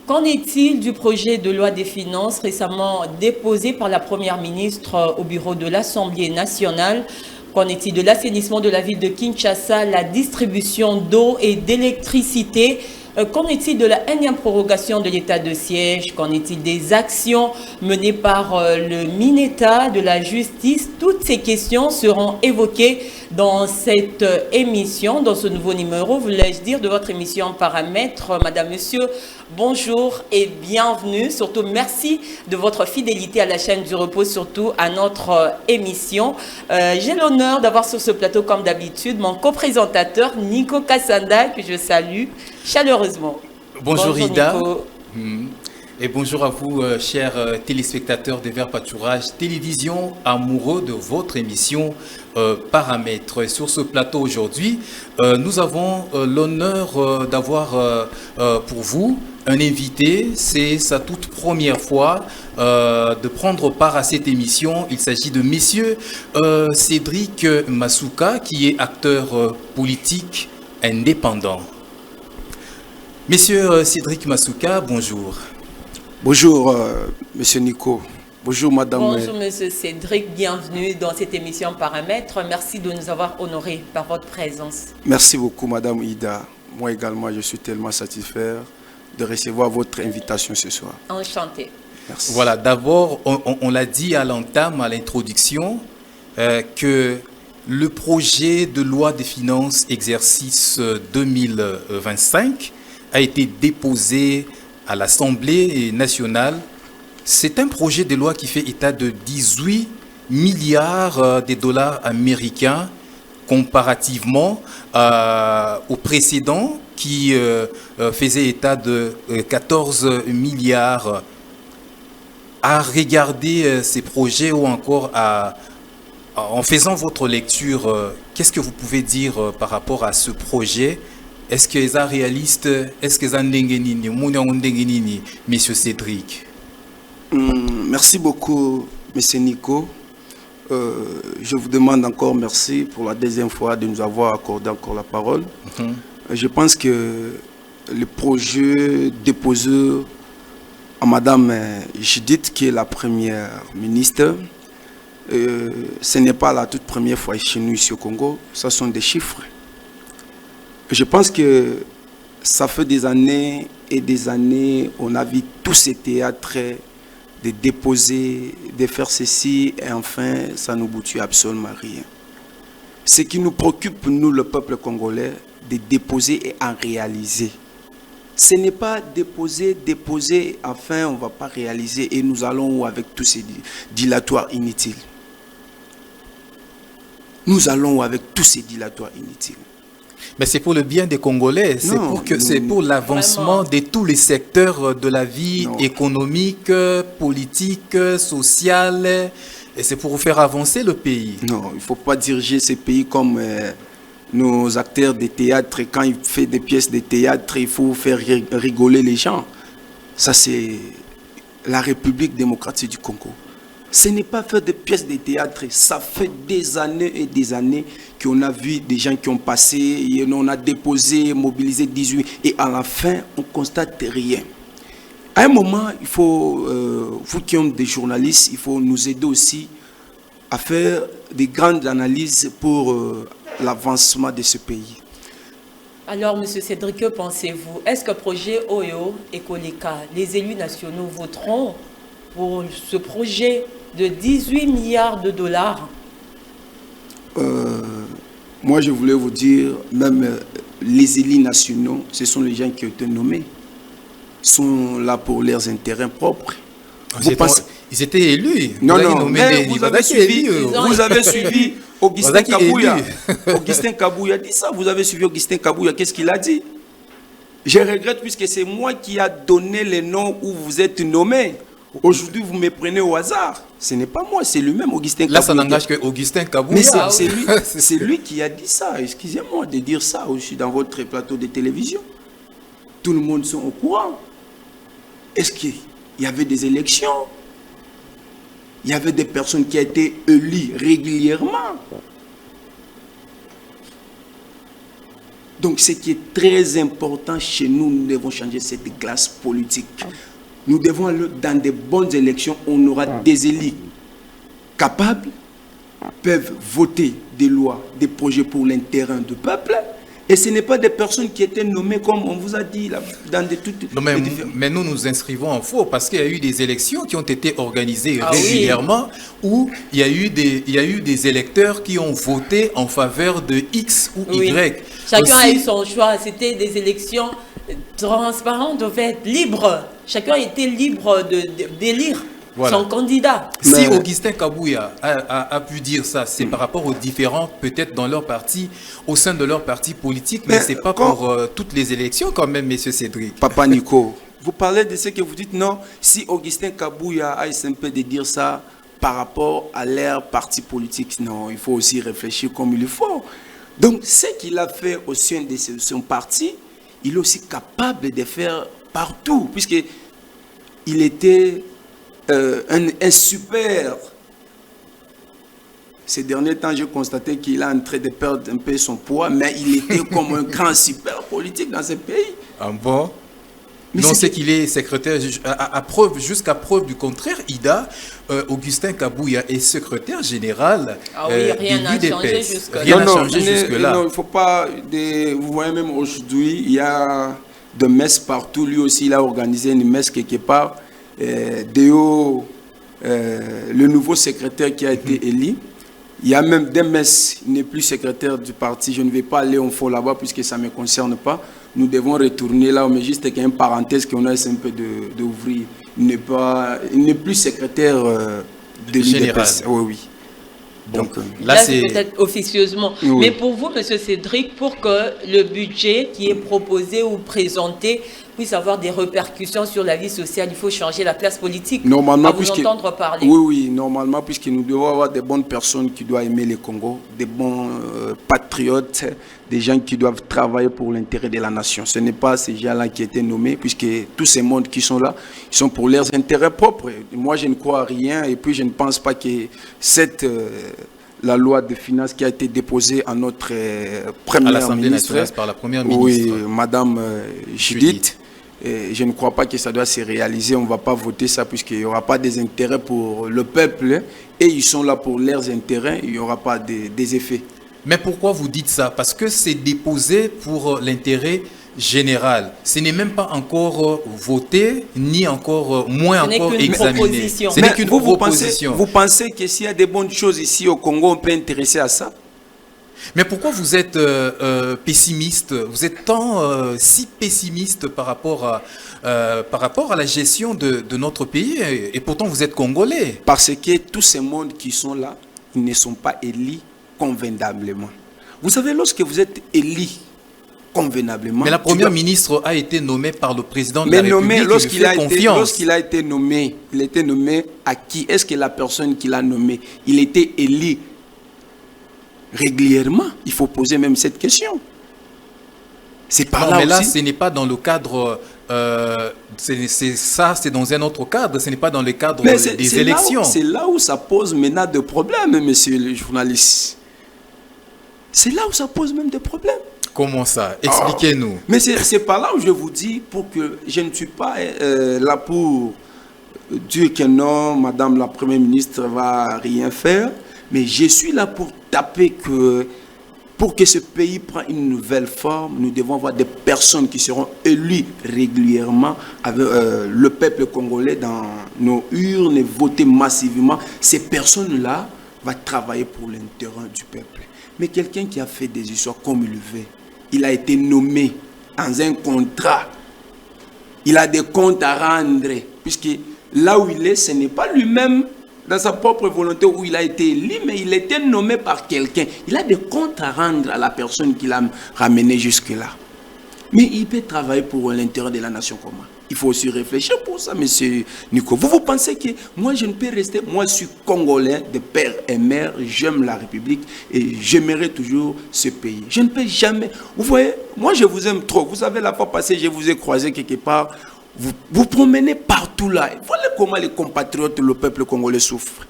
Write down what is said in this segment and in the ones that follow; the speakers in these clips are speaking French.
Qu'en est-il du projet de loi des finances récemment déposé par la Première ministre au bureau de l'Assemblée nationale? Qu'en est-il de l'assainissement de la ville de Kinshasa, la distribution d'eau et d'électricité? Qu'en est-il de la énième prorogation de l'état de siège? Qu'en est-il des actions menées par le MINETA, de la justice? Toutes ces questions seront évoquées dans cette émission, dans ce nouveau numéro, voulais-je dire, de votre émission Paramètres. Madame, Monsieur, bonjour et bienvenue. Surtout, merci de votre fidélité à la chaîne du repos, surtout à notre émission. J'ai l'honneur d'avoir sur ce plateau, comme d'habitude, mon co-présentateur Nico Kassanda, que je salue chaleureusement. Bonjour Ida. Nico. Et bonjour à vous, chers téléspectateurs de Vert Pâturage Télévision, amoureux de votre émission Paramètres. Et sur ce plateau aujourd'hui, nous avons l'honneur d'avoir pour vous un invité. C'est sa toute première fois de prendre part à cette émission. Il s'agit de Monsieur Cédric Masuka, qui est acteur politique indépendant. Monsieur Cédric Masuka, bonjour. Bonjour, Monsieur Nico. Bonjour, Madame. Bonjour, Monsieur Cédric. Bienvenue dans cette émission Paramètres. Merci de nous avoir honorés par votre présence. Merci beaucoup, Madame Ida. Moi également, je suis tellement satisfait de recevoir votre invitation ce soir. Enchanté. Merci. Voilà, d'abord, on l'a dit à l'entame, à l'introduction, que le projet de loi des finances exercice 2025 a été déposé à l'Assemblée nationale. C'est un projet de loi qui fait état de 18 milliards de dollars américains comparativement au précédent qui faisait état de 14 milliards. À regarder ces projets ou encore en faisant votre lecture, qu'est-ce que vous pouvez dire par rapport à ce projet? Est-ce que c'est réaliste? Est-ce que c'est ndengenini, Monsieur Cédric? Merci beaucoup, Monsieur Nico. Je vous demande encore merci pour la deuxième fois de nous avoir accordé encore la parole. Je pense que le projet déposé à Madame Judith, qui est la première ministre, ce n'est pas la toute première fois chez nous ici au Congo. Ce sont des chiffres. Je pense que ça fait des années et des années, on a vu tous ces théâtres de déposer, de faire ceci, et enfin, ça ne boutit absolument rien. Ce qui nous préoccupe, nous, le peuple congolais, de déposer et en réaliser. Ce n'est pas déposer, enfin, on ne va pas réaliser, et nous allons où avec tous ces dilatoires inutiles? Nous allons où avec tous ces dilatoires inutiles? Mais c'est pour le bien des Congolais, c'est pour l'avancement de tous les secteurs de la vie économique, politique, sociale, et c'est pour faire avancer le pays. Non, il ne faut pas diriger ce pays comme nos acteurs de théâtre. Quand ils font des pièces de théâtre, il faut faire rigoler les gens. Ça, c'est la République démocratique du Congo. Ce n'est pas faire des pièces de théâtre. Ça fait des années et des années qu'on a vu des gens qui ont passé, et on a déposé, mobilisé 18, et à la fin, on ne constate rien. À un moment, il faut, vous qui êtes des journalistes, il faut nous aider aussi à faire des grandes analyses pour l'avancement de ce pays. Alors, M. Cédric, que pensez-vous? Est-ce que projet OEO et Koleka, les élus nationaux voteront pour ce projet de 18 milliards de dollars? Moi, je voulais vous dire, même les élus nationaux, ce sont les gens qui ont été nommés, sont là pour leurs intérêts propres. Ils étaient élus. Non, mais vous avez suivi Augustin Kabouya. Augustin Kabouya dit ça. Vous avez suivi Augustin Kabouya. Qu'est-ce qu'il a dit? Je regrette puisque c'est moi qui a donné les noms où vous êtes nommés. Aujourd'hui, vous me prenez au hasard. Ce n'est pas moi, c'est lui-même, Augustin Kabouya. Là, ça n'engage que Augustin Kabouya. Mais c'est lui qui a dit ça. Excusez-moi de dire ça aussi dans votre plateau de télévision. Tout le monde est au courant. Est-ce qu'il y avait des élections? Il y avait des personnes qui ont été élues régulièrement. Donc, ce qui est très important chez nous, nous devons changer cette classe politique. Nous devons aller dans de bonnes élections. On aura des élus capables, peuvent voter des lois, des projets pour l'intérêt du peuple. Et ce n'est pas des personnes qui étaient nommées comme on vous a dit là, dans des toutes. Non, mais nous nous inscrivons en faux parce qu'il y a eu des élections qui ont été organisées régulièrement où il y a eu des électeurs qui ont voté en faveur de X ou Y. Chacun a eu son choix. C'était des élections transparentes, devaient être libres. Chacun était libre d'élire son candidat. Si Augustin Kabouya a pu dire ça, c'est par rapport aux différents, peut-être dans leur parti, au sein de leur parti politique, mais ce n'est pas pour toutes les élections quand même, M. Cédric. Papa Nico, vous parlez de ce que vous dites, non? Si Augustin Kabouya a essayé un peu de dire ça par rapport à leur parti politique, non, il faut aussi réfléchir comme il faut. Donc, ce qu'il a fait au sein de son parti, il est aussi capable de faire partout, puisqu'il était un super. Ces derniers temps, j'ai constaté qu'il est en train de perdre un peu son poids, mais il était comme un grand super politique dans ce pays. Ah bon? Mais non, c'est qu'il est secrétaire, jusqu'à preuve du contraire, Ida, Augustin Kabouya est secrétaire général. Ah oui, rien n'a changé jusque-là. Rien n'a changé jusque-là. Non, il ne faut pas. Vous voyez, même aujourd'hui, il y a des messes partout. Lui aussi, il a organisé une messe quelque part. Déo, le nouveau secrétaire qui a été élu, il y a même des messes, il n'est plus secrétaire du parti. Je ne vais pas aller en fond là-bas puisque ça ne me concerne pas. Nous devons retourner là, mais juste qu'il y a une parenthèse qu'on a essayé un peu d'ouvrir. Il n'est plus secrétaire de l'UDPS. Oui. Donc, là c'est peut-être officieusement. Oui. Mais pour vous, M. Cédric, pour que le budget qui est proposé ou présenté puisse avoir des répercussions sur la vie sociale, il faut changer la classe politique. Normalement, vous entendre parler. Oui, normalement, puisque nous devons avoir des bonnes personnes qui doivent aimer le Congo, des bons patriotes, des gens qui doivent travailler pour l'intérêt de la nation. Ce n'est pas ces gens-là qui étaient nommés, puisque tous ces mondes qui sont là, ils sont pour leurs intérêts propres. Moi, je ne crois à rien, et puis je ne pense pas que la loi de finances qui a été déposée à notre première ministre, à l'Assemblée nationale par la première ministre. Oui, Madame Judith. Et je ne crois pas que ça doit se réaliser. On ne va pas voter ça puisqu'il n'y aura pas des intérêts pour le peuple. Et ils sont là pour leurs intérêts. Il n'y aura pas des effets. Mais pourquoi vous dites ça? Parce que c'est déposé pour l'intérêt général. Ce n'est même pas encore voté, ni encore moins encore examiné. Ce n'est qu'une proposition. Vous pensez que s'il y a des bonnes choses ici au Congo, on peut intéresser à ça? Mais pourquoi vous êtes pessimiste? Vous êtes si pessimiste par rapport à la gestion de notre pays, et pourtant vous êtes congolais. Parce que tous ces mondes qui sont là, ils ne sont pas élus convenablement. Vous savez, lorsque vous êtes élu convenablement... Mais la première ministre a été nommée par le président de la République. Lorsqu'il a été nommé, il était nommé à qui? Est-ce que la personne qui l'a nommé, il était élu régulièrement? Il faut poser même cette question. C'est pas là. Mais là, aussi. Ce n'est pas dans le cadre. C'est dans un autre cadre. Ce n'est pas dans le cadre des élections. C'est là où ça pose maintenant des problèmes, monsieur le journaliste. C'est là où ça pose même des problèmes. Comment ça? Expliquez-nous. Mais c'est pas là où je vous dis, pour que je ne suis pas là pour dire que non, madame la première ministre va rien faire. Mais je suis là pour taper que pour que ce pays prenne une nouvelle forme, nous devons avoir des personnes qui seront élues régulièrement avec le peuple congolais dans nos urnes et voter massivement. Ces personnes-là vont travailler pour l'intérêt du peuple. Mais quelqu'un qui a fait des histoires comme il le veut, il a été nommé dans un contrat. Il a des comptes à rendre, puisque là où il est, ce n'est pas lui-même dans sa propre volonté où il a été élu, mais il a été nommé par quelqu'un. Il a des comptes à rendre à la personne qui l'a ramené jusque-là. Mais il peut travailler pour l'intérêt de la nation comment? Il faut aussi réfléchir pour ça, monsieur Nico. Vous pensez que moi, je ne peux rester... Moi, je suis congolais de père et mère. J'aime la République et j'aimerai toujours ce pays. Je ne peux jamais... Vous voyez, moi, je vous aime trop. Vous savez, la fois passée, je vous ai croisé quelque part. Vous promenez partout là. Voilà comment les compatriotes, le peuple congolais souffre.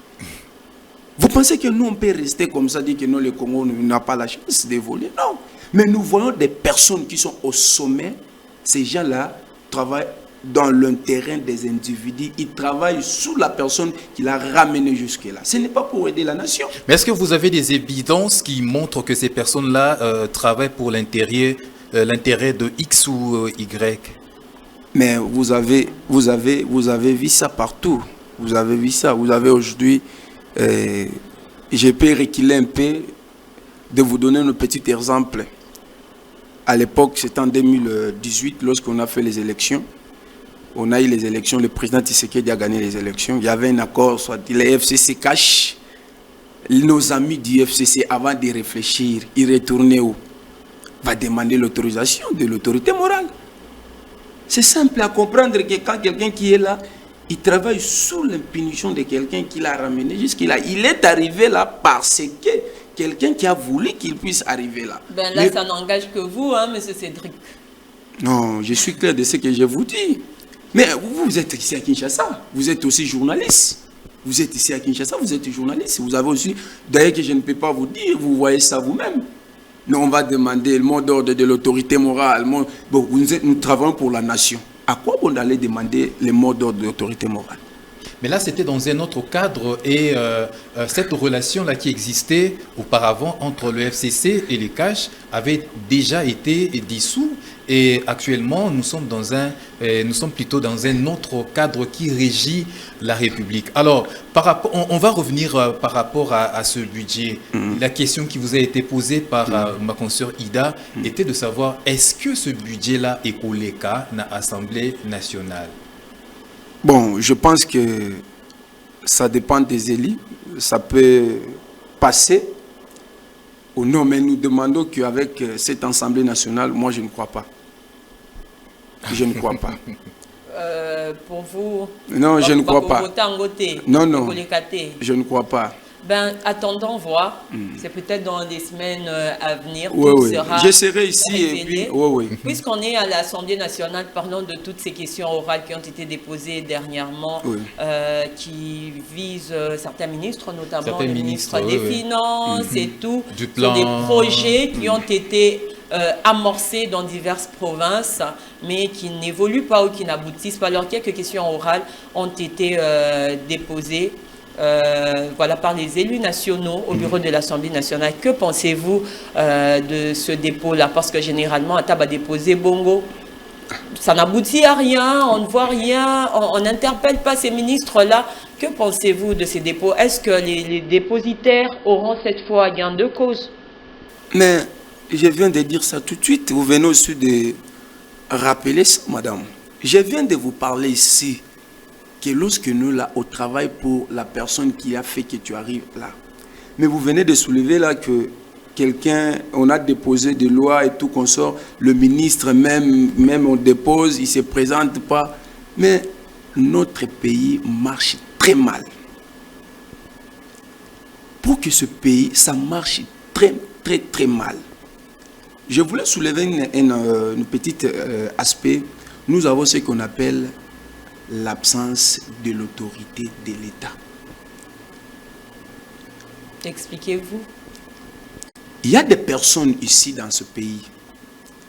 Vous pensez que nous, on peut rester comme ça, dire que non, le Congo n'a pas la chance d'évoluer? Non. Mais nous voyons des personnes qui sont au sommet. Ces gens-là travaillent dans le terrain des individus. Ils travaillent sous la personne qui l'a ramené jusque-là. Ce n'est pas pour aider la nation. Mais est-ce que vous avez des évidences qui montrent que ces personnes-là travaillent pour l'intérêt de X ou Y? Mais vous avez vu ça partout. Vous avez vu ça. Vous avez aujourd'hui, je peux reculer un peu, de vous donner un petit exemple. À l'époque, c'était en 2018, lorsqu'on a fait les élections. On a eu les élections, le président Tshisekedi a gagné les élections. Il y avait un accord, soit les FCC cachent. Nos amis du FCC, avant de réfléchir, ils retournaient où? Va demander l'autorisation de l'autorité morale. C'est simple à comprendre que quand quelqu'un qui est là, il travaille sous l'impunition de quelqu'un qui l'a ramené jusqu'à là. Il est arrivé là parce que quelqu'un qui a voulu qu'il puisse arriver là. Ben là, ça n'engage que vous, hein, M. Cédric. Non, je suis clair de ce que je vous dis. Mais vous êtes ici à Kinshasa. Vous êtes aussi journaliste. Vous êtes ici à Kinshasa, vous êtes journaliste. Vous avez aussi, d'ailleurs que je ne peux pas vous dire, vous voyez ça vous-même. Nous, on va demander le mot d'ordre de l'autorité morale. Bon, nous travaillons pour la nation. À quoi on allait demander le mot d'ordre de l'autorité morale? Mais là, c'était dans un autre cadre et cette relation-là qui existait auparavant entre le FCC et les CACH avait déjà été dissous. Et actuellement, nous sommes plutôt dans un autre cadre qui régit la République. Alors, on va revenir par rapport à ce budget. La question qui vous a été posée par ma consoeur Ida était de savoir, est-ce que ce budget-là est Koleka dans l'Assemblée nationale? Bon, je pense que ça dépend des élus. Ça peut passer. Ou non, mais nous demandons qu'avec cette Assemblée nationale, moi je ne crois pas. Je ne crois pas. Pour vous? Non, je ne crois pas. Non, non. Je ne crois pas. Ben, attendons voir. C'est peut-être dans les semaines à venir. Oui. Je serai ici et puis, oui. Puisqu'on est à l'Assemblée nationale, parlons de toutes ces questions orales qui ont été déposées dernièrement, qui visent certains ministres, notamment le ministre des Finances et tout, sur des projets qui ont été amorcés dans diverses provinces, mais qui n'évoluent pas ou qui n'aboutissent pas. Alors, quelques questions orales ont été déposées. Voilà, par les élus nationaux au bureau de l'Assemblée nationale. Que pensez-vous de ce dépôt-là? Parce que généralement, Atab a déposé Bongo. Ça n'aboutit à rien, on ne voit rien, on n'interpelle pas ces ministres-là. Que pensez-vous de ces dépôts? Est-ce que les dépositaires auront cette fois gain de cause? Mais je viens de dire ça tout de suite. Vous venez aussi de rappeler ça, madame. Je viens de vous parler ici que lorsque nous, là, au travail pour la personne qui a fait que tu arrives là. Mais vous venez de soulever là que quelqu'un, on a déposé des lois et tout qu'on sort, le ministre même on dépose, il ne se présente pas. Mais notre pays marche très mal. Pour que ce pays, ça marche très mal. Je voulais soulever un petit aspect. Nous avons ce qu'on appelle l'absence de l'autorité de l'État. Expliquez-vous. Il y a des personnes ici dans ce pays.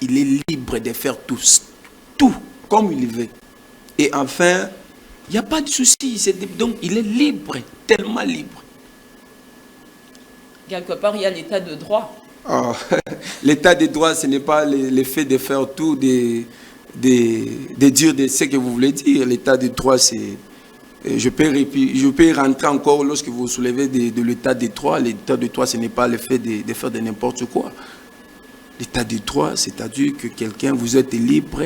Il est libre de faire tout comme il veut. Et enfin, il n'y a pas de souci. Donc, il est libre, tellement libre. Quelque part, il y a l'état de droit. Oh, l'état de droit, ce n'est pas le fait de faire tout, de dire ce que vous voulez dire. L'état de droit, c'est... Je peux rentrer encore lorsque vous soulevez de l'état de droit. L'état de droit, ce n'est pas le fait de faire de n'importe quoi. L'état de droit, c'est-à-dire que quelqu'un, vous êtes libre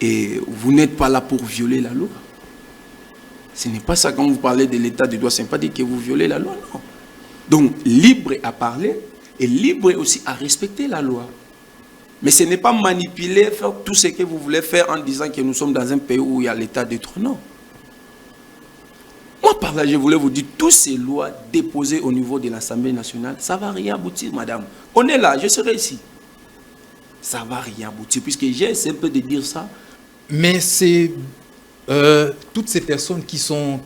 et vous n'êtes pas là pour violer la loi. Ce n'est pas ça quand vous parlez de l'état de droit, ce n'est pas dire que vous violez la loi, non. Donc, libre à parler et libre aussi à respecter la loi. Mais ce n'est pas manipuler, faire tout ce que vous voulez faire en disant que nous sommes dans un pays où il y a l'état de droit. Non. Moi, par là, je voulais vous dire, toutes ces lois déposées au niveau de l'Assemblée nationale, ça ne va rien aboutir, madame. On est là, je serai ici. Ça ne va rien aboutir, puisque j'ai essayé un peu de dire ça. Mais c'est Toutes ces personnes qui sont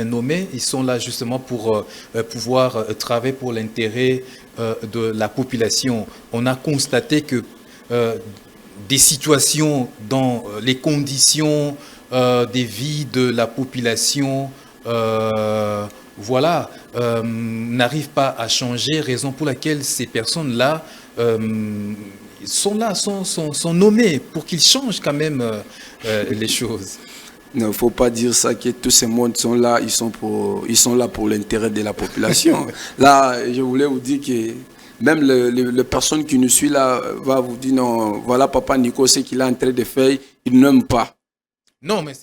nommées, ils sont là justement pour pouvoir travailler pour l'intérêt de la population. On a constaté que des situations dans les conditions des vies de la population n'arrivent pas à changer, raison pour laquelle ces personnes-là sont là, sont nommées pour qu'ils changent quand même les choses. Il ne faut pas dire ça, que tous ces mondes sont là, ils sont là pour l'intérêt de la population. Là, je voulais vous dire que même les personnes qui nous suivent là va vous dire non, voilà Papa Nico, ce qu'il est en train de faire, il n'aime pas. Non, mais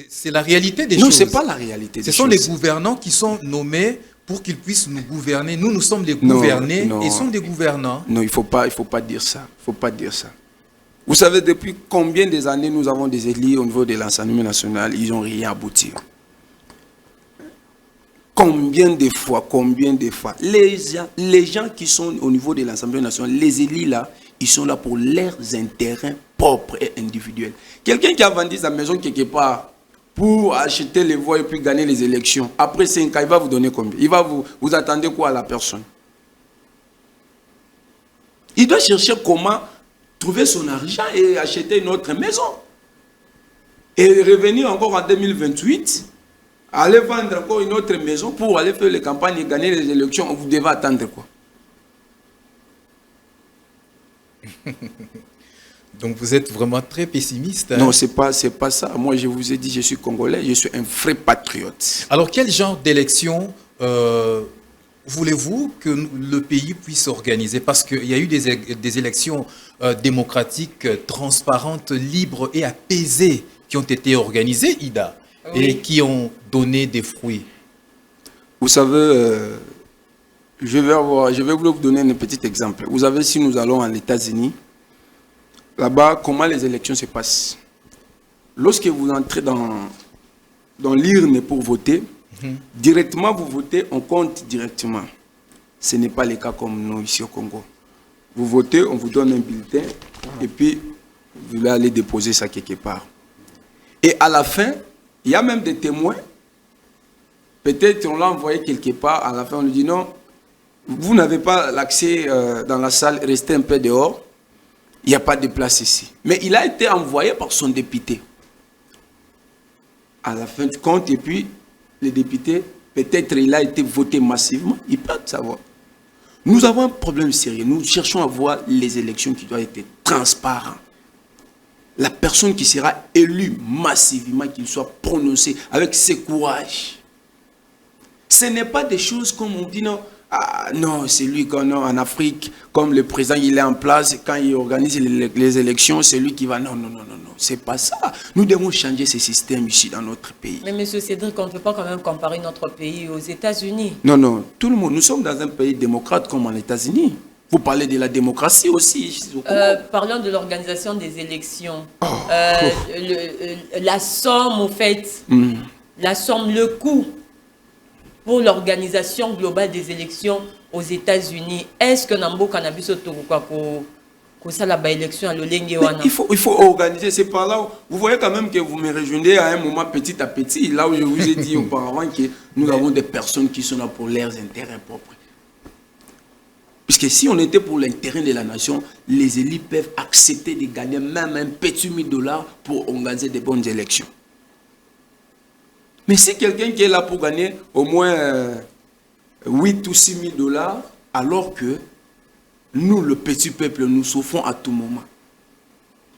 c'est la réalité des choses. Non, ce n'est pas la réalité des choses. Ce sont les gouvernants qui sont nommés pour qu'ils puissent nous gouverner. Nous sommes des gouvernés et sont des gouvernants. Non, il faut pas dire ça. Il faut pas dire ça. Vous savez, depuis combien des années nous avons des élus au niveau de l'enseignement national, ils n'ont rien abouti. Combien de fois les gens qui sont au niveau de l'enseignement national, les élus là, ils sont là pour leurs intérêts propres et individuels. Quelqu'un qui a vendu sa maison quelque part pour acheter les voix et puis gagner les élections, après 5 ans, il va vous donner combien? Vous attendez quoi à la personne? Il doit chercher comment trouver son argent et acheter une autre maison. Et revenir encore en 2028, aller vendre encore une autre maison pour aller faire les campagnes et gagner les élections. Vous devez attendre quoi? Donc vous êtes vraiment très pessimiste. Hein? Non, c'est pas ça. Moi, je vous ai dit, je suis congolais, je suis un vrai patriote. Alors, quel genre d'élection voulez-vous que le pays puisse organiser? Parce qu'il y a eu des élections démocratiques, transparentes, libres et apaisées qui ont été organisées, Ida, oui, et qui ont donné des fruits. Vous savez, je vais vous donner un petit exemple. Vous savez, si nous allons aux États-Unis, là-bas, comment les élections se passent? Lorsque vous entrez dans l'urne pour voter, directement vous votez, on compte directement. Ce n'est pas le cas comme nous ici au Congo. Vous votez, on vous donne un bulletin et puis vous allez aller déposer ça quelque part. Et à la fin, il y a même des témoins. Peut-être on l'a envoyé quelque part, à la fin on lui dit non, vous n'avez pas l'accès dans la salle, restez un peu dehors. Il n'y a pas de place ici. Mais il a été envoyé par son député. À la fin du compte, et puis, le député, peut-être il a été voté massivement, il peut savoir. Nous avons un problème sérieux. Nous cherchons à voir les élections qui doivent être transparentes. La personne qui sera élue massivement, qu'il soit prononcé avec ce courage. Ce n'est pas des choses comme on dit non. Ah non, c'est lui en Afrique, comme le président il est en place, quand il organise les élections, c'est lui qui va. Non, c'est pas ça. Nous devons changer ce système ici dans notre pays. Mais M. Cédric, on ne peut pas quand même comparer notre pays aux États-Unis. Non, tout le monde. Nous sommes dans un pays démocrate comme en États-Unis. Vous parlez de la démocratie aussi. Parlons de l'organisation des élections. La somme, au fait, la somme, le coût pour l'organisation globale des élections aux États-Unis. Est-ce que Nambo Cannabis élection à il faut organiser. C'est par là où vous voyez quand même que vous me rejoignez à un moment petit à petit. Là où je vous ai dit auparavant que nous avons des personnes qui sont là pour leurs intérêts propres. Puisque si on était pour l'intérêt de la nation, les élus peuvent accepter de gagner même un petit $1000 pour organiser des bonnes élections. Mais si quelqu'un qui est là pour gagner au moins 8 ou 6 000 $, alors que nous, le petit peuple, nous souffrons à tout moment.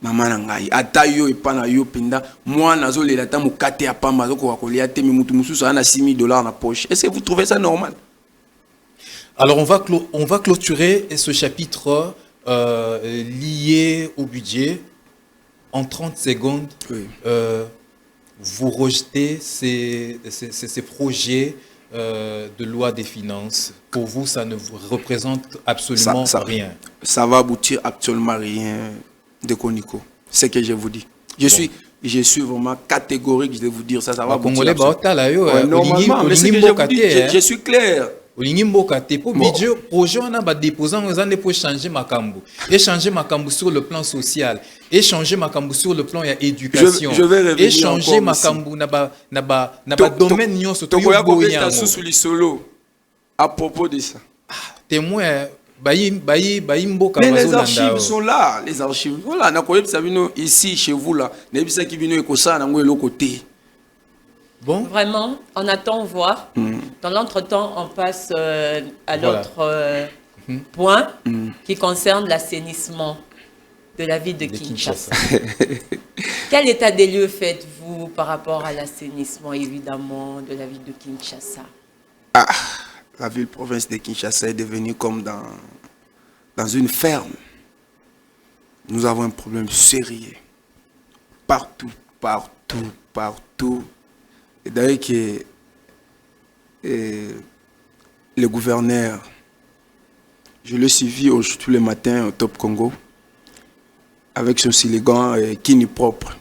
Maman nangai, atayo ipana yo pinda, moi nazo le lata mu kate ya pamba zo ko kolia te mi mutu mususu ana 6 000 $ na poche. Est-ce que vous trouvez ça normal? Alors on va clôturer ce chapitre lié au budget en 30 secondes. Oui. Vous rejetez ces projets de loi des finances. Pour vous, ça ne vous représente absolument rien. Ça va aboutir absolument rien de Koniko. C'est ce que je vous dis. Je suis vraiment catégorique de vous dire ça. Ça va aboutir. Normalement, mais c'est que je vous dis, je suis clair. olingi mboka te po budget projet wana ba déposant ozande pour changer makambo et changer makambo sur le plan social et changer makambo sur le plan ya éducation et changer makambo na ba domaine nyonso to yo boya sous le solo à propos de ça témoin bayi mboka mais les archives sont là les archives voilà na koyeb sabino ici chez vous là na bisa ki bino ekosa na ngo eloko te. Bon. Vraiment, on attend voir. Dans l'entretemps, on passe à l'autre point qui concerne l'assainissement de la ville de Kinshasa. Quel état des lieux faites-vous par rapport à l'assainissement, évidemment, de la ville de Kinshasa? La ville-province de Kinshasa est devenue comme dans une ferme. Nous avons un problème sérieux. Partout. Et d'ailleurs que le gouverneur, je le suivi tous les matins au Top Congo, avec son siligan Kini propre.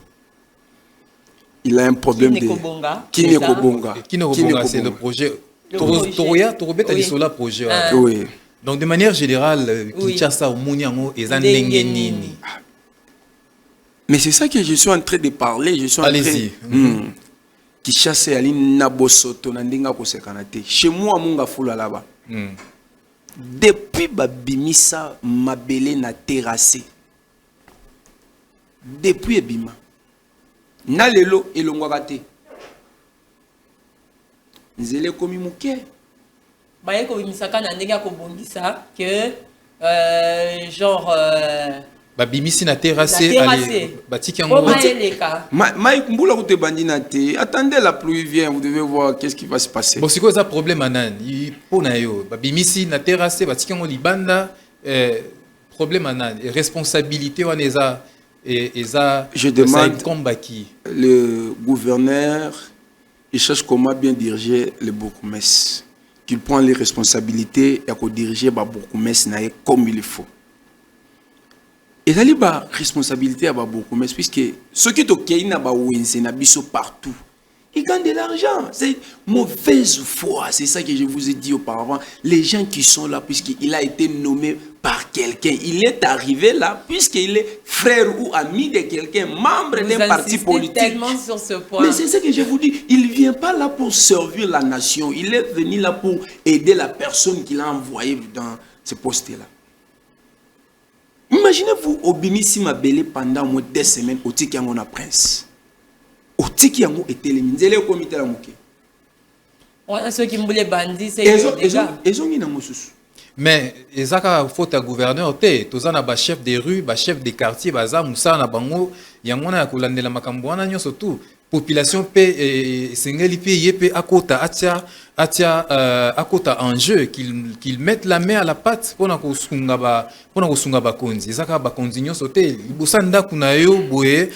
Il a un problème de... Kini Kobonga, c'est le projet. Projet. Oui. Donc de manière générale, Kinshasa, Mouniango, et Zandengenini. Mais c'est ça que je suis en train de parler. Allez-y. Kinshasa ali nabosoto na ndinga kosekanate chez moi munga fula là-bas depuis babimisa mabele na terrassé depuis ebima na lelo elongwaka te nzele komi muke baye ko bimisaka na ndinga ko bongisa que genre babimisi na terrassé batiki yango Mike mbula kote bandina te attendez la pluie vient vous devez voir qu'est-ce qui va se passer. Bon c'est quoi ça problème anani pona yo babimisi na terrassé batiki yango libanda problème anani responsabilité wana eza je demande combat qui le gouverneur il cherche comment bien diriger le bourgmestre qu'il prend les responsabilités et qu'on diriger ba bourgmestre na comme il faut. Et ça, c'est la responsabilité à beaucoup, puisque ceux qui sont partout, ils gagnent de l'argent. C'est mauvaise foi, c'est ça que je vous ai dit auparavant. Les gens qui sont là, puisqu'il a été nommé par quelqu'un, il est arrivé là, puisqu'il est frère ou ami de quelqu'un, membre d'un parti politique. Tellement sur ce point. Mais c'est ça que je vous dis, il ne vient pas là pour servir la nation, il est venu là pour aider la personne qu'il a envoyée dans ce poste-là. Imaginez-vous au Bimisi Mabele pendant moins 2 semaines au Tikiango na Prince. Au Tikiango était le ministre au comité la mouké. Ouais, ceux qui m'ont bandit, c'est ils ont mis dans sous. Mais ezaka faute à gouverneur te tozana ba chef des rues, ba chef des quartiers, baza musa na bango yangona ya kolandela makambo wana nyonso tout. Population pe sengeli pe yepe akota akota en jeu qu'ils mettent la main à la pâte pour na kosunga ba konzi ezaka ba konzi nyonso te bosanda kuna yo boye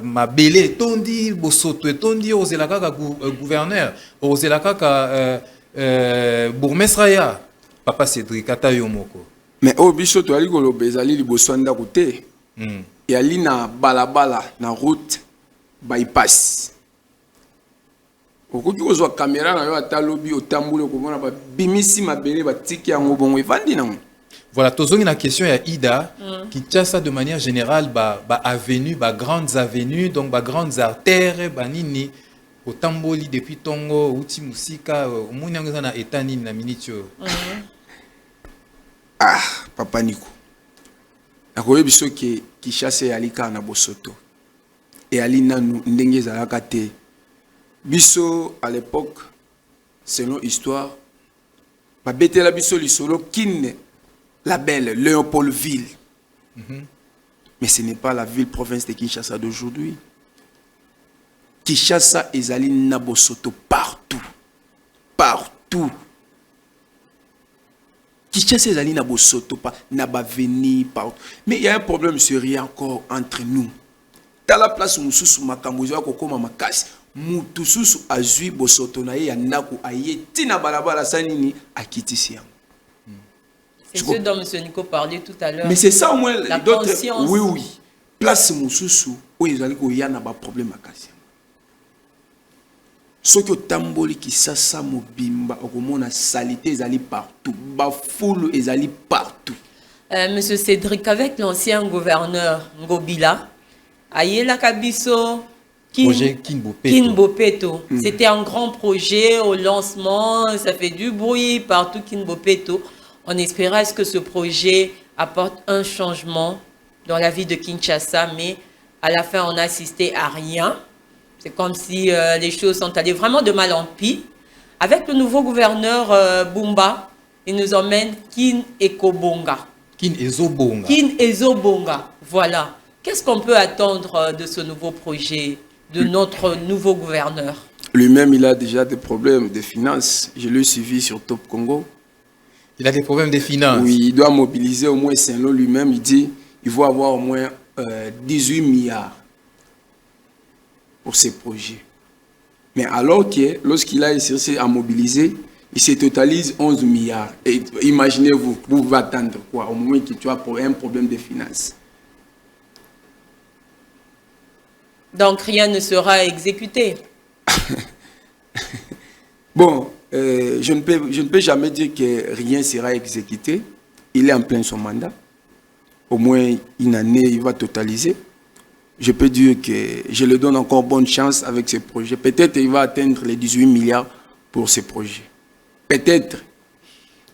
ma belé tondi bosoto tondi ozela kaka gouverneur ozela kaka bourgmestre ya papa Cédric Atayo moko mais au biso to ali ko bezali libosanda kote et ali na balabala na route bypass. Okoki kozwa caméra na yo atalobi otambule komona ba bimisi mabele batiki yango bongo evandi nango. Voilà, tozongi na question ya Ida Kinshasa de manière générale ba avenue, ba grandes avenues, donc ba grandes artères, ba nini otamboli depuis Tongo uti musika omoni yango na etani na minitio. Papa Nico. Akoye biso ki Kinshasa ya lika na bosoto. Et Alina Ndenge Zalakate. Biso, à l'époque, selon l'histoire, Babete la biso l'isolo Kine, la belle Léopoldville. Mais ce n'est pas la ville-province de Kinshasa d'aujourd'hui. Kinshasa et Zali Nabosoto partout. Partout. Kinshasa et Zali Nabosoto, Nabaveni, partout. Mais il y a un problème sérieux encore entre nous. Dans la place où nous sommes, Mutususu azui bosoto na ye ya naku aye tina balabala sanini akitisi yango. C'est ce dont M. Nico parlait tout à l'heure. Mais c'est ça au moins d'autres. Oui. Place mususu où ils allaient ko yana ba problème akasi. Ce que tamboli qui sasa mobimba, okomona salité ezali partout, bafoulu ezali partout. Monsieur Cédric, avec l'ancien gouverneur Ngobila, Ayela Kabiso, Projet Kinbopeto. C'était un grand projet au lancement, ça fait du bruit partout Kinbopeto. On espérait que ce projet apporte un changement dans la vie de Kinshasa, mais à la fin, on n'a assisté à rien. C'est comme si les choses sont allées vraiment de mal en pis. Avec le nouveau gouverneur Bumba, il nous emmène Kin Ekobonga. Kin Ezobonga. Kin Ezobonga, voilà. Qu'est-ce qu'on peut attendre de ce nouveau projet, de notre nouveau gouverneur? Lui-même, il a déjà des problèmes de finances. Je l'ai suivi sur Top Congo. Il a des problèmes de finances. Oui, il doit mobiliser au moins Saint-Lô lui-même. Il dit qu'il va avoir au moins 18 milliards pour ces projets. Mais alors que lorsqu'il a cherché à mobiliser, il se totalise 11 milliards. Et imaginez-vous, vous pouvez attendre quoi? Au moment que tu as un problème de finances. Donc rien ne sera exécuté. Bon, je ne peux jamais dire que rien sera exécuté. Il est en plein son mandat. Au moins une année, il va totaliser. Je peux dire que je le donne encore bonne chance avec ce projet. Peut-être qu'il va atteindre les 18 milliards pour ce projet. Peut-être.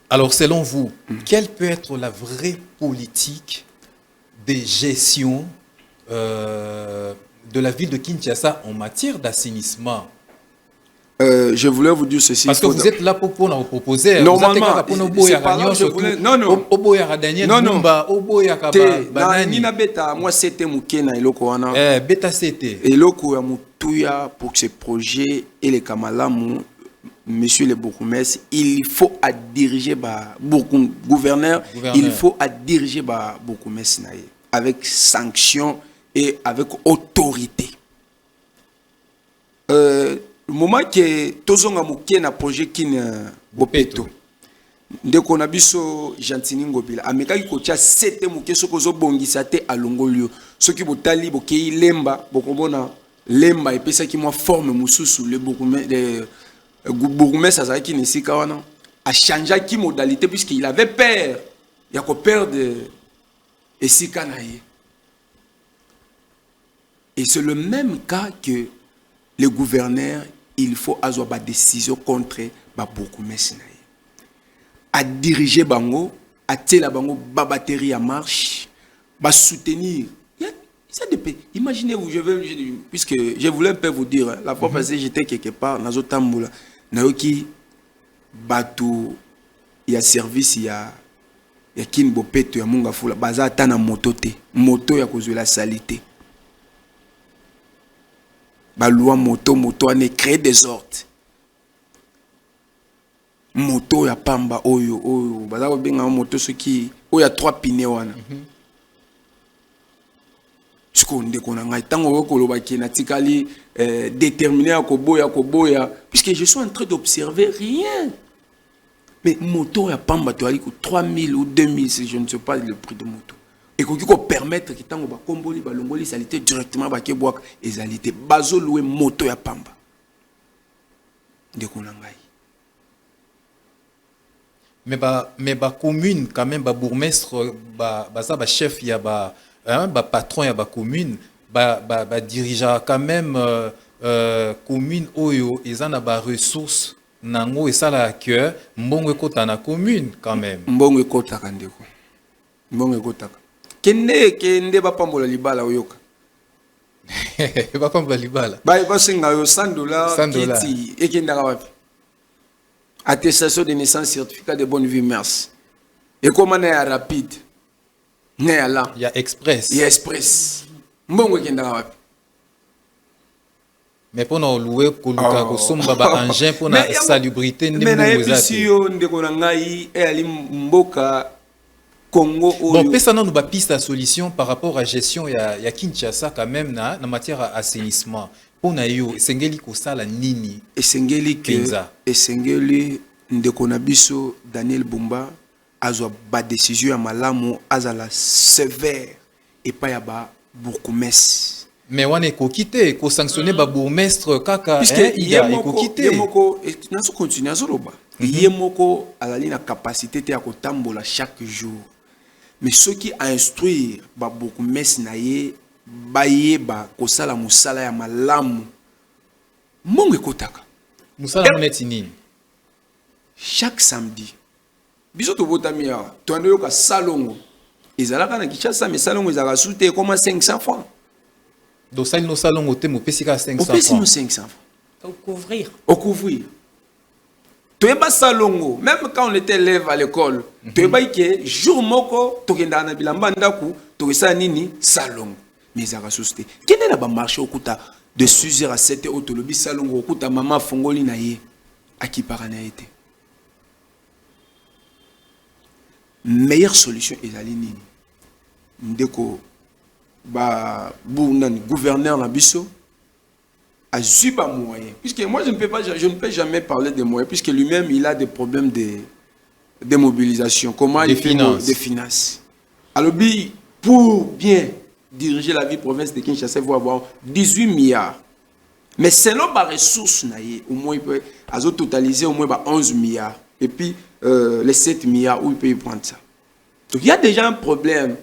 Alors, selon vous, quelle peut être la vraie politique de gestion de la ville de Kinshasa en matière d'assainissement? Je voulais vous dire ceci. Parce que vous êtes là pour nous proposer. Normalement, c'est pas là, je voulais... Non, non. Moi, c'était Moukena et Lokoana. Beta c'était. Et Lokoya Moutouya pour ce projet et les Kamalamou, monsieur le bourgmestre, il faut à diriger beaucoup gouverneur, il faut à diriger bourgmestre avec sanction et avec autorité. Le moment que tozonga mukie na projet Kin Bopeto ndeko na biso Gentini Ngobila amekaki kotia 7 mukie soko zo bongisa te alongolio soki botali bokei lemba bokomona lemba epesa ki moi forme mususu le bourgmestre azaki nesika wana a changé ki modalité puisqu'il avait peur ya ko perdre esika na ye. Et c'est le même cas que le gouverneur, il faut avoir des décisions contre bourgmestre. À diriger bango, à tirer bango babatterie en marche, à soutenir. Ça dépend. Imaginez-vous, puisque je voulais un peu vous dire, la fois passée j'étais quelque part dans Zotamboula, naoki batou, il y a service, il y a Kin Bopeto, il y a Mungafula, baza tana moto te, moto ya cause de la salité. La loi moto on a créé des ordres. Moto ya pamba oyo baza ko benga moto soki oyo ya 3 pneus wana. Siko ndeko na ngai tango ko loba ki na tikali déterminé à koboya puisque je suis en train d'observer rien. Mais moto ya pamba to ali ko 3000 ou 2000, je ne sais pas le prix de moto. Et qu'on peut permettre que tant qu'on comboli balongoli salité directement ba keboak et salité bazo louer moto ya pamba de konangai. Mais commune quand même bourgmestre ça chef ya patron ya commune dirigeant quand même commune oyo ezana ressources nango esala que mbongo ekota na commune quand même. Mbongo ekota kandeko. Mbongo ekota. Kende bapambola libala oyoka. Bapambola libala. Basenga yo $100 kiti ekendaka wapi? Attestation de naissance, certificat de bonne vie, merci. Et comment est rapide? Il y a express. Il y a express. Mbongo ekendaka wapi? Mais pour nous louer pour le engin pour la salubrité mais na episi yo ndeko na ngai ali mboka Congo. Bon, pesa nous ba piste à solution par rapport à gestion ya Kinshasa quand même na matière assainissement. Pour na yo sengeli ko sala nini? Esengeli ndeko na biso Daniel Bumba azwa ba décision ya malamu azala sévère et pas ya ba bourgmestre. Mais on est quitter, qu'on sanctionne ba bourgmestre kaka puisque ida et quitter. Yemoko n'a pas continué à zoloba. Yemoko a la capacité de kotambola chaque jour. Mais ceux qui a instruire ba bourgmestre naie baye ba kosala musala ya malamu monge kotaka. Musala moneti nini? Chaque samedi. Biso to botami ya to ando ka salongo. Ezalaka na Kinshasa mais salongo ezalaka soute comme 500 francs. Donc ça nos salons au thème au PCK 500 francs. Au PCK 500 francs. Au couvrir. Au couvrir. Tu es pas salongo, même quand on était élève à l'école, tu es pas que jour moko tokenda na bilamba ndaku, to ça nini salongo. Mais ça va souster. Quel est la marché au kuta de 6h à 7h au tolobi salongo au kuta maman fongoli na ye à qui parana été. Meilleure solution est ali nini. Ndeko ba gouverneur na biso a zuba moyen puisque moi je ne peux jamais parler de moyens puisque lui-même il a des problèmes de mobilisation, comment il fait des finances. Alors pour bien diriger la vie province de Kinshasa, il faut avoir 18 milliards. Mais selon les ressources au moins il peut totaliser au moins 11 milliards et puis les 7 milliards où il peut y prendre ça. Donc il y a déjà un problème.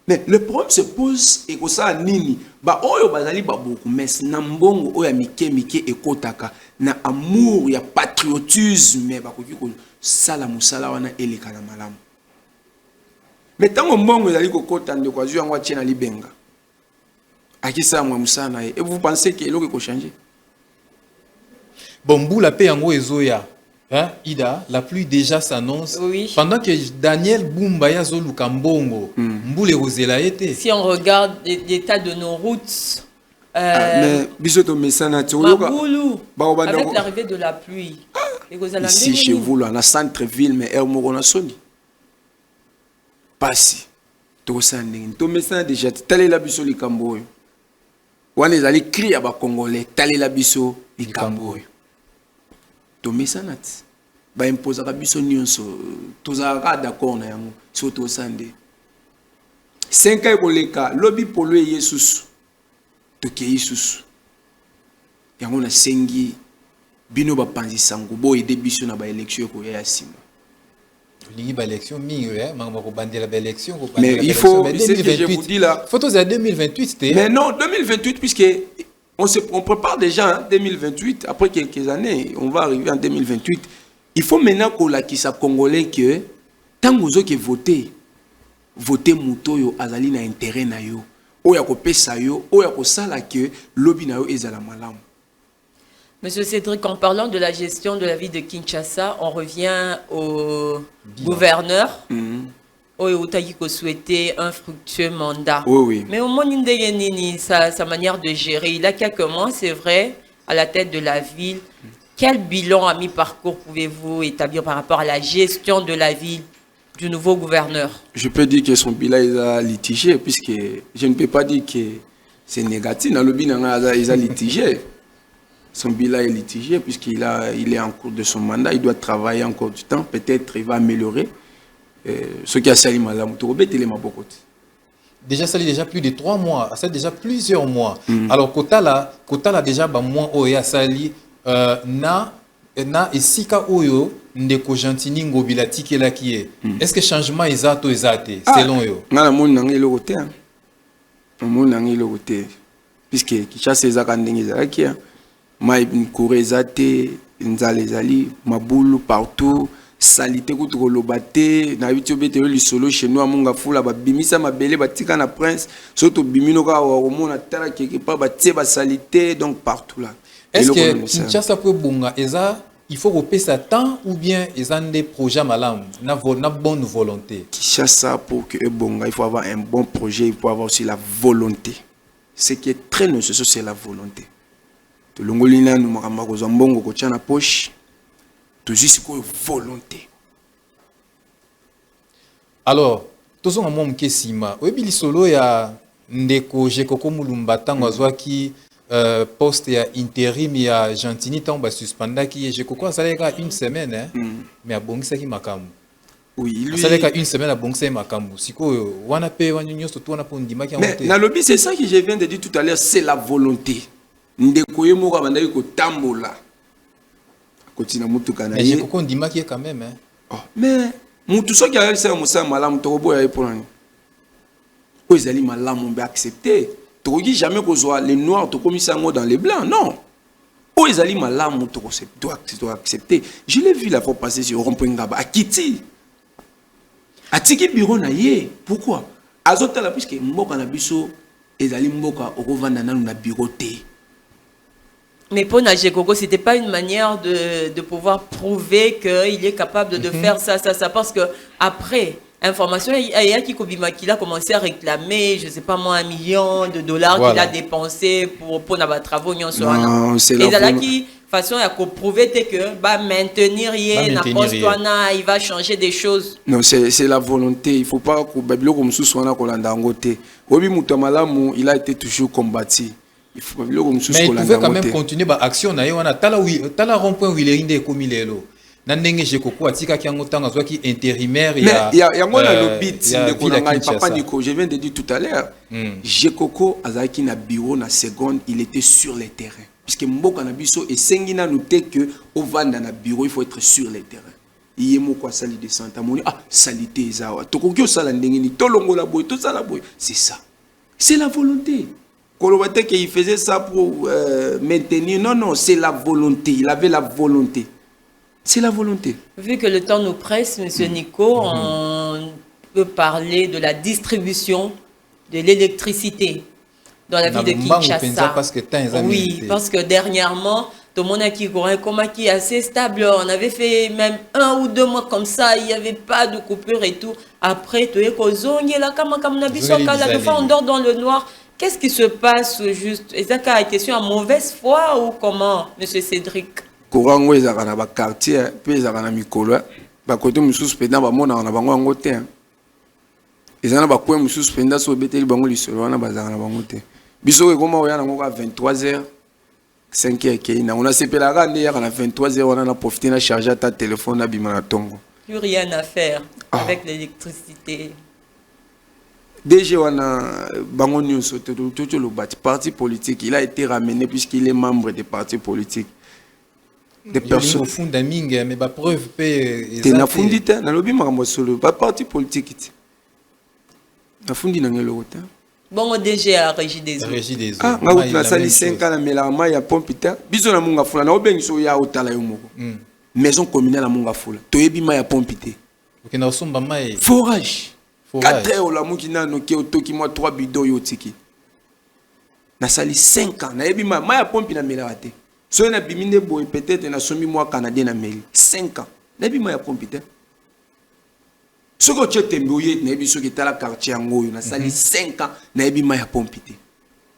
Mais le problème se pose et que ça nini ba oyo bazali ba beaucoup mais na mbongo oya mike ekotaka na amour ya patriotisme ba koki ko sala musala wana eleka na malamu. Mais tango mbongo ezali kokota ndeko azu yango atie na libenga akisa mwa musana et vous pensez que eloko ko changer? Bon mbula pe yango ezoya. Hein, Ida, la pluie déjà s'annonce. Oui. Pendant que Daniel Boumbaya Zoluka Mbongo, Mboule Rosela était. Si on regarde l'état de nos routes, mais bisoto mesana Maboulou, avec l'arrivée de la pluie, ici chez vous là, dans centre-ville, mais er moko na soni. Passi. To sanding, to mesana déjà tali la biso likambo. Wana ezali cri ba congolais, tali la biso likambo. Tomé sanat ba imposer ka biso nyonso tozaka d'accord na yango so to sande 5 ans koleka lobby polluer yesus to ke yesus yango na sengi bino ba panzi sango bo ede biso na ba élection ko ya sima lingi ba élection mingi mangama ko bandela ba élection ko mais il faut c'est ce que je vous dis là photos à 2028 mais non 2028 puisque on prépare déjà hein, 2028. Après quelques années, on va arriver en 2028. Il faut maintenant qu'on la kisa congolais que tant que vous voter muto yo azali na intérêt na yo. Oya ko pesa yo, oya ko sala que lobby na yo ezala malamu. Monsieur Cédric, en parlant de la gestion de la ville de Kinshasa, on revient au gouverneur. Oyo Utayiko souhaitait un fructueux mandat. Oui. Mais au moins, sa manière de gérer, il a quelques mois, c'est vrai, à la tête de la ville. Quel bilan à mi-parcours pouvez-vous établir par rapport à la gestion de la ville du nouveau gouverneur? Je peux dire que son bilan est litigé, puisque je ne peux pas dire que c'est négatif. Dans le bilan, il est litigé. Son bilan est litigé, puisqu'il est en cours de son mandat. Il doit travailler encore du temps. Peut-être il va améliorer. Ce qui a sali malamu to betele mabokoti déjà sali déjà plus de 3 mois, ça déjà plusieurs mois. Alors kota la déjà ba mois oya sali na esika oyo ndeko Gentini ngobila tikela kié. Est-ce que changement exact exact selon yo? Ngala moni nangi le côté hein. Moni nangi le côté puisque Kinshasa ezaka ndenge ezaki mai nkore ezate nzale ezali mabulu partout. Salité contre l'obate, na habitude bete le solo chez nous amonga fula ba bimisa mabele batika na prince, surtout bimino ka wa mona tala quelque part ba tie ba salité donc partout là. Est-ce que Kinshasa peut bonga eza il faut repérer ça temps ou bien ils ont des projets malam na bonne volonté. Kinshasa pour que bonga il faut avoir un bon projet, il faut avoir aussi la volonté. Ce qui est très nécessaire c'est la volonté. To longolina nous makamba ko zambongo ko tia na poche. Tout juste une volonté. Alors, tous on m'a dit sima. Oyebi lisolo ya ndeko Jekoko Mulumba tango azwaki poste ya intérim ya Gentini tango ba suspenda ki Jekoko asaleka une semaine mais abongisaki makamu. Oui, lui. Ça fait une semaine à Bongse Makambu. Si quoi, on a payé, on a surtout on a pris Ndima qui a Mais monté. dans le but, c'est ça que je viens de dire tout à l'heure, c'est la volonté. Ndekoye mo ka bandaki ko tambola. Continue mutuka na Mais j'ai ye. beaucoup Ndima qui est quand même. Hein. Oh, mais mutu so ki a ça musa malamu to boya pour nani. Ko ezali malamu be accepter. To ki jamais ko zo les noirs to comme ça dans les blancs. Non. O ezali malamu to doit accepter. Je l'ai vu la fois passer sur rond-point Ngaba à Kiti. Atiki bureau na ye. Pourquoi? Azota la puisque mboka na biso ezali mboka okovanda nanu na bureau te. Mais pour Najekoko, ce n'était pas une manière de pouvoir prouver qu'il est capable de faire ça, parce que après, information, il y a qui a commencé à réclamer, je ne sais pas moi, $1 million qu'il a dépensé pour nos travaux. Non, c'est la façon à prouver que maintenir il va changer des choses. Non, c'est la volonté. Il ne faut pas que Babylone comme sous soit côté. Obi Mutamalamu, il a été toujours combattu. Il faut mais il pouvait quand même continuer l'action. Tala rond-point où il est indé comme il est là. Nandenge Jekoko atika ki angotanga soit qui intérimaire il y a le bit de Konanga papa Nico, je viens de dire tout à l'heure. Jekoko azaki na bureau na seconde, il était sur le terrain. Puisque mboka na biso et sengina noté que au vanda na bureau, il faut être sur le terrain. Yemo kwa sali de Santa Moni salité zawa. Tokoki osala ndenge ni tolongo la boy, tout ça la boy. C'est ça. C'est la volonté. Kolobate qu'il faisait ça pour maintenir. Non, c'est la volonté. Il avait la volonté. C'est la volonté. Vu que le temps nous presse, M. Nico, on peut parler de la distribution de l'électricité dans la ville de Kinshasa. Oui, parce que dernièrement, tout le monde a qui est assez stable. On avait fait même 1 ou 2 mois comme ça, il n'y avait pas de coupure et tout. Après, tout est on dort dans le noir. Qu'est-ce qui se passe juste? Est-ce qu'il y a une question à mauvaise foi ou comment, M. Cédric? Courant, il y a un quartier, puis il y a un micro. Bah, côté nous suspendons, bah, mon on a bango en côté. Ils en a pas quoi nous suspendons sur bétel bango l'issue, on a bazar en bango té. Biso comment on y a 23h, 5h, on a séparé la rande hier à 23h, on a profité de charger ta téléphone à Bimanatongo. Plus rien à faire avec l'électricité. DG wana bango nyonso tout le parti politique, il a été ramené puisqu'il est membre des partis politiques. Des personnes au fond d'aminga mais ba preuve pe na fundite na lobi makambo solo ba parti politique na fundi na ngelo ta bon DG a régie des eaux nga na sali 5 ans na melama ya pompita biso na munga fula na obengiso ya otala yo moko maison communale na munga fula toyebi ma ya pompité OK na osomba mai forage 4 heures la muki na noki otoki moi 3 bidons yo tiki na sali 5 ans na yebi ma ya pompi na melama te. So na biminde boy peut-être na somi moi canadien na mairie 5 ans. Na bima ya pompite. Soko tchete mboye na biso ki tala quartier ngoyo na sali 5 ans na bima ya pompite.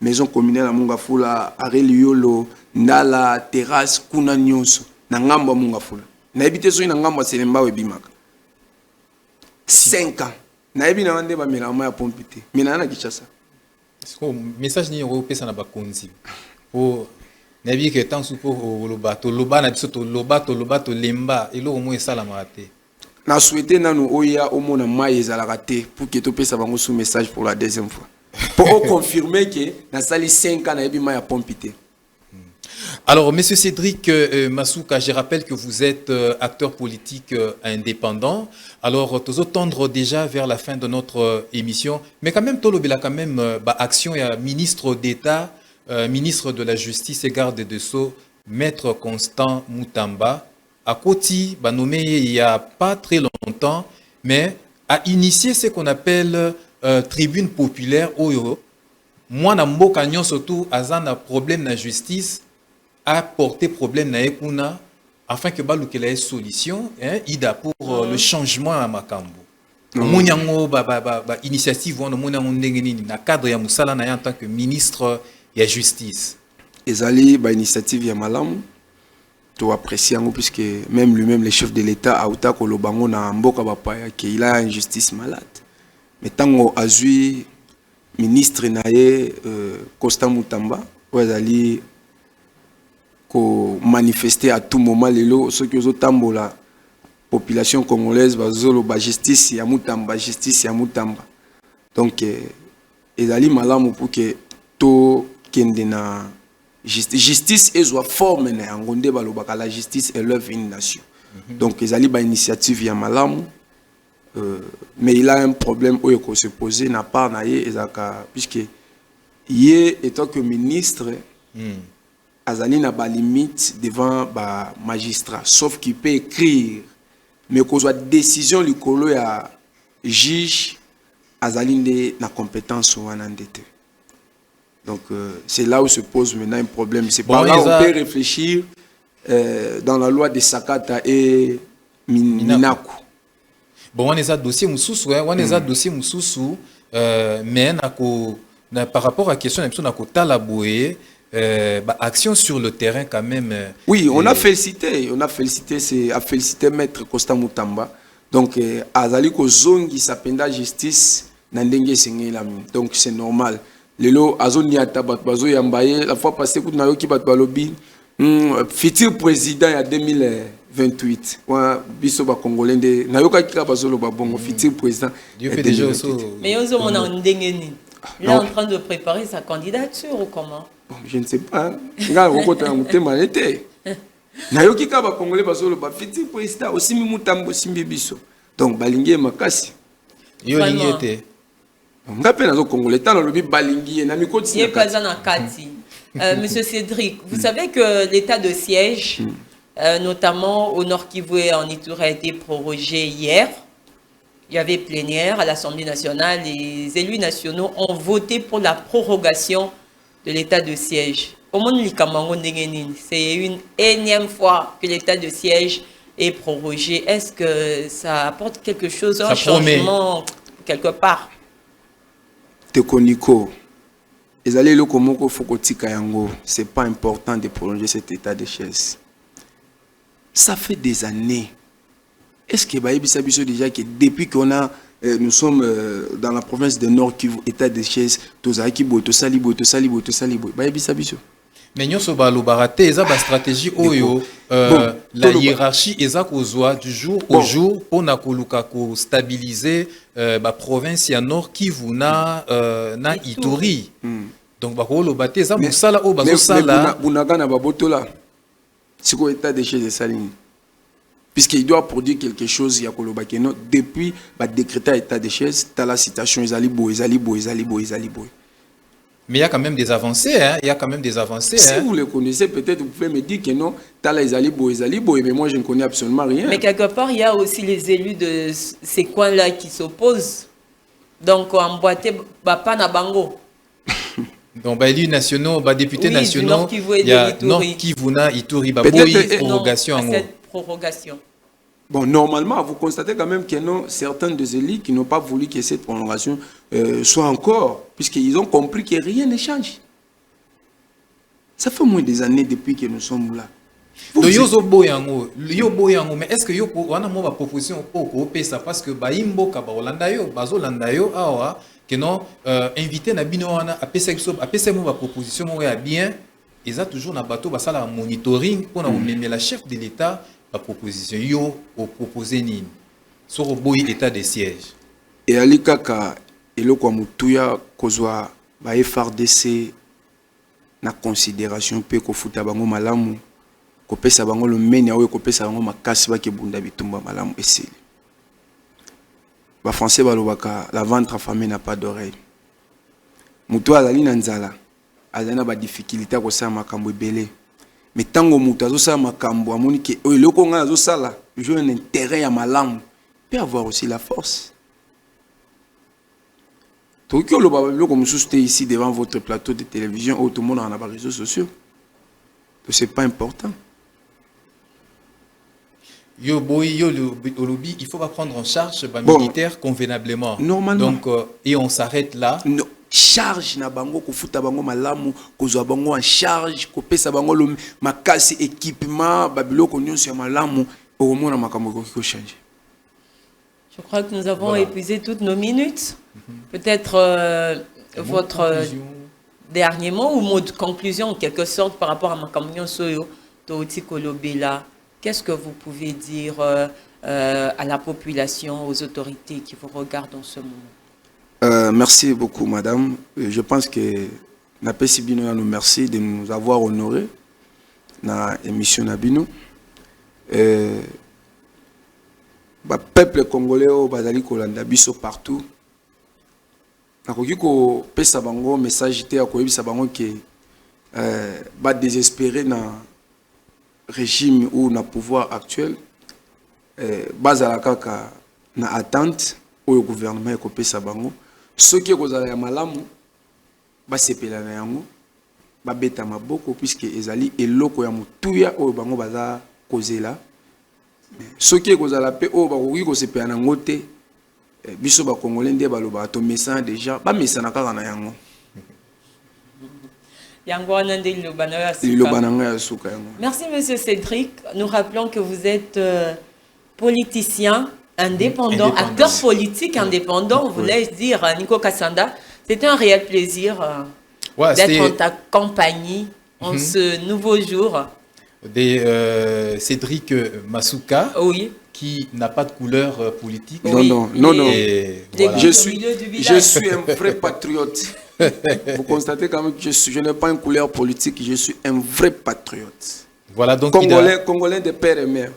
Maison communale à munga fula areliolo ndala terrasse kuna nyonso na ngamba munga fula. Na ebite so na ngamba selemba we bimaka. 5 ans. Na ebi na wande ba melama ya pompite. Mina na Kinshasa. Est-ce message ni européen na ba konzi. Oh nabi que tant soupo le bateau na biso to loba to lemba et lo moins ça la maté na souhaité nanu oya au mona mai ezalaka te pour que to pesa bango sous message pour la deuxième fois pour confirmer que na sali 5 ans na ebi mai ya pompité. Alors monsieur Cédric Masuka, je rappelle que vous êtes acteur politique indépendant. Alors tous tendre déjà vers la fin de notre émission mais quand même tolobela quand même action ya ministre d'État ministre de la Justice et garde des Sceaux, Maître Constant Mutamba, à Koti, nommé il n'y a pas très longtemps, mais a initié ce qu'on appelle tribune populaire Oyo. Moi, na mboka nyon surtout, azan a problème na justice, a porté problème na ekuna, afin que balouke la solution, ida pour le changement à Makambo. Mounyango initiative wana mounyango ndenge nini na cadre ya musala na en tant que ministre ya justice. Ezali ba initiative ya malamu to apprécier ngo puisque même lui-même le chef de l'État a uta ko lobango na mboka bapaya que il a une justice malade. Mais tango azui ministre naye Constant Mutamba ezali ko manifester à tout moment lelo ceux qui ozotambola population congolaise bazolo ba justice ya mutamba justice ya mutamba. Donc ezali malamu pour que to kende na justice ezwa forme na yango nde balobaka la justice élève une nation. Donc ezali ba initiative ya malamu. Mais il a un problème où il faut se poser n'a pas naïe ezaka puisque yé étant que ministre azali na ba limite devant ba magistrat sauf qu'il peut écrire mais qu'on soit décision likolo ya juge azali nde na compétence wana ndete. Donc c'est là où se pose maintenant un problème. C'est par là où on peut réfléchir dans la loi de Sakata et Minaku. Bon, on est à dossier Moussoussou, on est à dossier Moussoussou, mais par rapport à la question de Talaboué, action sur le terrain quand même. Oui, on a félicité Maître Costa Moutamba. Donc, Azali Kozongi s'appelle justice, Nandenge Sengelami. Donc, c'est normal. Lelo Azoni Atabat Bazo Yambaye, la fois passée, pour Nayoki Batbalobi, futur président en 2028. Bisoba Congolais, Nayoka Kika Bazolo Babongo, futur président. Mais on a un dengeni. Il est en train de préparer sa candidature ou comment? Bon, je ne sais pas. Nayoki Kaba Congolais Bazolo Ba, futur président, aussi Moutambo Simbibiso. Donc, Balingue Makasi. Yo Lingete. Monsieur Cédric, vous savez que l'état de siège, notamment au Nord Kivu et en Ituri, a été prorogé hier. Il y avait plénière à l'Assemblée nationale. Les élus nationaux ont voté pour la prorogation de l'état de siège. C'est une énième fois que l'état de siège est prorogé. Est-ce que ça apporte quelque chose, un changement quelque part? Tekoniko, c'est pas important de prolonger cet état de chaise. Ça fait des années. Est-ce que déjà que depuis qu'on a, nous sommes dans la province de Nord Kivu, état de chaise, mais nous sommes baraté, ils ont une stratégie la hiérarchie ils ont du jour au jour pour stabiliser la province ya Nord Kivu na Ituri. Donc bakolo baté za musala o bazosala bunaga na babotola. C'est quoi état de chez Saline? Puisqu'il doit produire quelque chose ya kolobakeno depuis ba décréter état de chaise, ta la citation ezali boy. Mais il y a quand même des avancées, hein? Il y a quand même des avancées. Si vous le connaissez, peut-être vous pouvez me dire que non, Tala Ezalibo, mais moi je ne connais absolument rien. Mais quelque part, il y a aussi les élus de ces coins-là qui s'opposent. Donc, en boîté, pas na bango. Donc, élus nationaux, députés nationaux, Nord Kivu et de Nord Kivu na Ituri, prorogation. Cette prorogation. Bon, normalement, vous constatez quand même qu'il y a certains des élus qui n'ont pas voulu que cette prolongation soit encore, puisqu'ils ont compris que rien ne change. Ça fait moins des années depuis que nous sommes là. Mais est-ce que on a une proposition pour ça parce que Baimbo Kabaolandayo, Bazolandayo, que non invité na bino wana apesa mo ba proposition mo ya bien, ils ont toujours na bateau basala monitoring pour na même la chef de l'État. La proposition yo au proposer nini sur le boy état de siège et ali kaka eloko mutuya kozwa ba FRDC na considération pe ko futa bango malamu ko pesa bango le menya o ko pesa bango makasi ba ke bunda bitumba malamu esili ba français balobaka la ventre affamé n'a pas d'oreille mutuya ali na nzala azana ba difficulté ko sa makambo ebele. Mais tant que nous sommes makambo amoni ke eloko nga zo sala jouer un intérêt à malamu peut avoir aussi la force. Donc que le babelo comme souste ici devant votre plateau de télévision ou tout le monde en a les réseaux sociaux. C'est pas important. Yo boy yo lobby, il faut pas prendre en charge les militaires convenablement. Normalement. Donc et on s'arrête là. Non. Charge na bango ko futa bango malamu ko zo bango en charge ko pesa bango lo makasi équipement babilo ko nyonso ya malamu au moins na makambo ko changer. Je crois que nous avons épuisé toutes nos minutes. Peut-être votre dernier mot ou mot de conclusion en quelque sorte par rapport à makambo nyonso yo to ti kolobela. Qu'est-ce que vous pouvez dire à la population, aux autorités qui vous regardent en ce moment? Merci beaucoup, madame. Je pense que Napesi Bino nous merci de nous avoir honorés dans l'émission Nabino. Peuple congolais, bazali kolanda biso partout. Nakoki ko pesa bango message te akoyebisa bango ke ba désespéré na régime ou na pouvoir actuel. Bazala kaka na attente au gouvernement ekopesa bango. Ceux qui kozala ya malamu ba sepela na yango ba beta maboko puisque ezali eloko ya mutuya oyo bango baza kozela. Ceux qui kozala pe o ba koki ko sepela na ngote biso ba congolais ndé baloba to message déjà ba messana kaka na yango. Merci monsieur Cédric. Nous rappelons que vous êtes politicien indépendant, acteur politique indépendant, on voulait dire, Nico Kassanda. C'était un réel plaisir d'être en ta compagnie en ce nouveau jour. Cédric Masuka, qui n'a pas de couleur politique. Oui. Non. Voilà. Je suis un vrai patriote. Vous constatez quand même que je n'ai pas une couleur politique, je suis un vrai patriote. Voilà, donc Congolais de père et mère.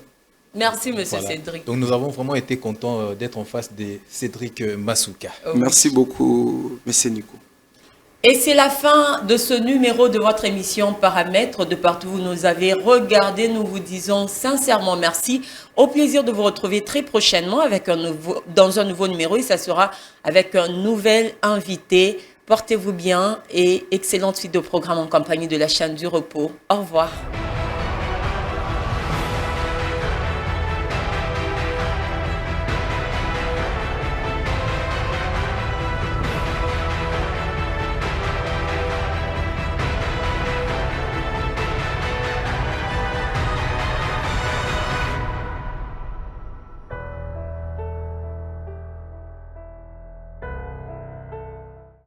Merci, monsieur Cédric. Donc nous avons vraiment été contents d'être en face de Cédric Masuka. Merci beaucoup, monsieur Nico. Et c'est la fin de ce numéro de votre émission Paramètres. De partout où vous nous avez regardé, nous vous disons sincèrement merci. Au plaisir de vous retrouver très prochainement avec dans un nouveau numéro et ça sera avec un nouvel invité. Portez-vous bien et excellente suite de programme en compagnie de la chaîne du repos. Au revoir.